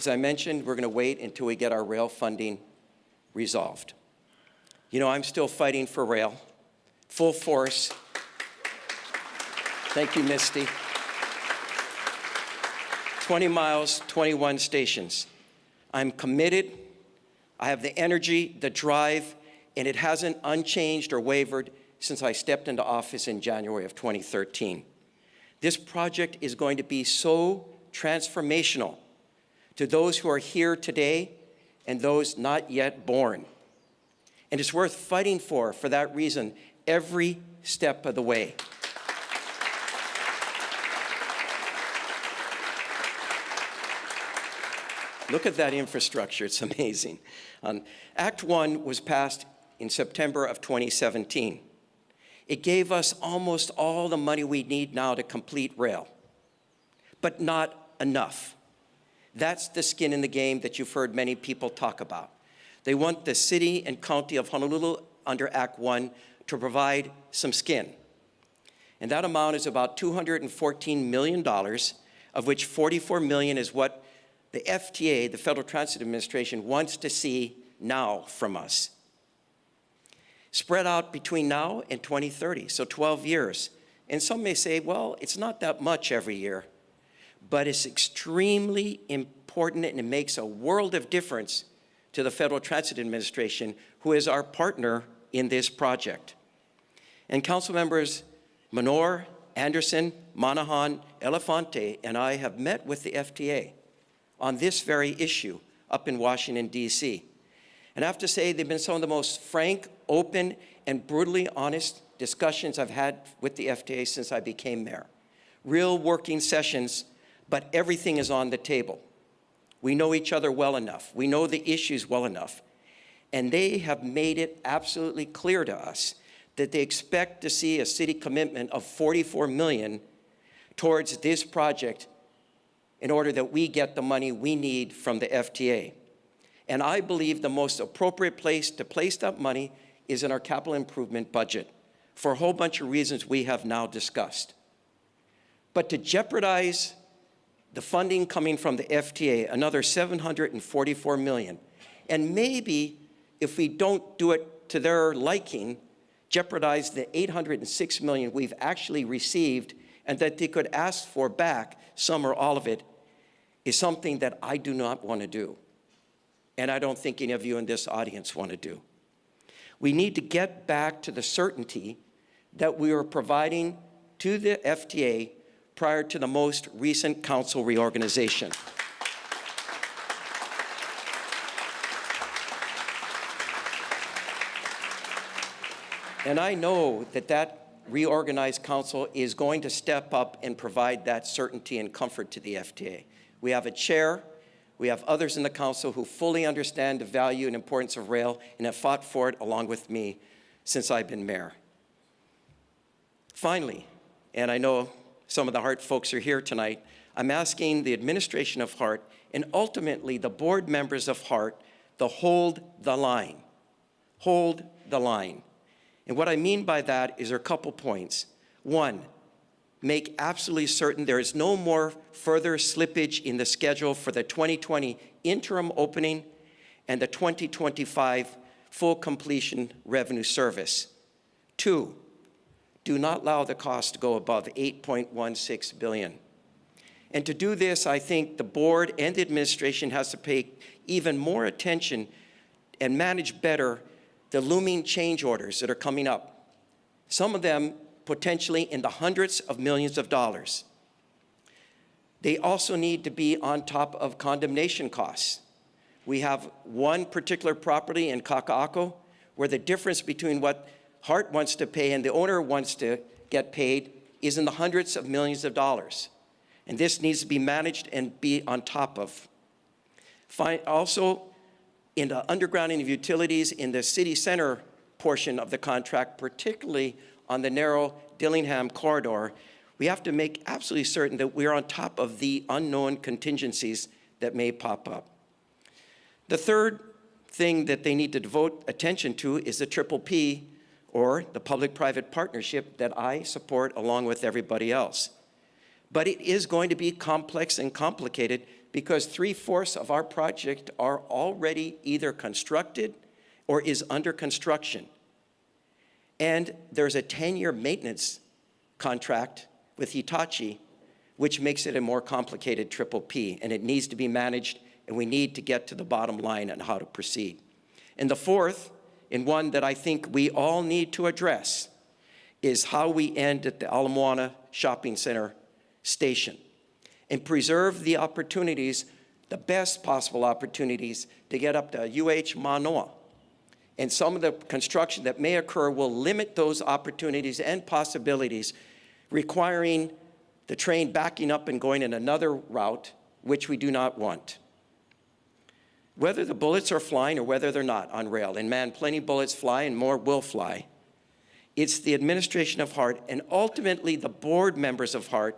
As I mentioned, we're going to wait until we get our rail funding resolved. You know, I'm still fighting for rail, full force. Thank you, Misty. 20 miles, 21 stations. I'm committed. I have the energy, the drive, and it hasn't unchanged or wavered since I stepped into office in January of 2013. This project is going to be so transformational to those who are here today and those not yet born. And it's worth fighting for that reason, every step of the way. Look at that infrastructure, it's amazing. Act 1 was passed in September of 2017. It gave us almost all the money we need now to complete rail, but not enough. That's the skin in the game that you've heard many people talk about. They want the city and county of Honolulu under Act 1 to provide some skin. And that amount is about $214 million, of which $44 million is what the FTA, the Federal Transit Administration, wants to see now from us. Spread out between now and 2030, so 12 years. And some may say, well, it's not that much every year, but it's extremely important and it makes a world of difference to the Federal Transit Administration, who is our partner in this project. And council members Menor, Anderson, Monahan, Elefante, and I have met with the FTA on this very issue up in Washington, D.C. And I have to say, they've been some of the most frank, open, and brutally honest discussions I've had with the FTA since I became mayor. Real working sessions, but everything is on the table. We know each other well enough. We know the issues well enough. And they have made it absolutely clear to us that they expect to see a city commitment of $44 million towards this project in order that we get the money we need from the FTA. And I believe the most appropriate place to place that money is in our capital improvement budget for a whole bunch of reasons we have now discussed. But to jeopardize the funding coming from the FTA, another $744 million, and maybe if we don't do it to their liking, jeopardize the $806 million we've actually received and that they could ask for back, some or all of it, is something that I do not want to do. And I don't think any of you in this audience want to do. We need to get back to the certainty that we were providing to the FTA prior to the most recent council reorganization. And I know that that reorganized council is going to step up and provide that certainty and comfort to the FTA. We have a chair, we have others in the council who fully understand the value and importance of rail and have fought for it along with me since I've been mayor. Finally, and I know some of the HART folks are here tonight, I'm asking the administration of HART and ultimately the board members of HART to hold the line. Hold the line. And what I mean by that is there are a couple points. One, make absolutely certain there is no more further slippage in the schedule for the 2020 interim opening and the 2025 full completion revenue service. Two, do not allow the cost to go above $8.16 billion. And to do this, I think the board and the administration has to pay even more attention and manage better the looming change orders that are coming up. Some of them potentially in the hundreds of millions of dollars. They also need to be on top of condemnation costs. We have one particular property in Kaka'ako where the difference between what HART wants to pay and the owner wants to get paid is in the hundreds of millions of dollars. And this needs to be managed and be on top of. Also, in the undergrounding of utilities in the city center portion of the contract, particularly on the narrow Dillingham corridor, we have to make absolutely certain that we're on top of the unknown contingencies that may pop up. The third thing that they need to devote attention to is the Triple P, or the public-private partnership that I support along with everybody else. But it is going to be complex and complicated because 3/4 of our project are already either constructed or is under construction. And there's a 10-year maintenance contract with Hitachi, which makes it a more complicated triple P, and it needs to be managed, and we need to get to the bottom line on how to proceed. And the fourth, and one that I think we all need to address, is how we end at the Ala Moana Shopping Center station and preserve the opportunities, the best possible opportunities, to get up to UH Manoa. And some of the construction that may occur will limit those opportunities and possibilities, requiring the train backing up and going in another route, which we do not want. Whether the bullets are flying or whether they're not on rail, and man, plenty of bullets fly and more will fly, it's the administration of HART and ultimately the board members of HART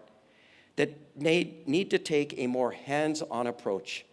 that need to take a more hands-on approach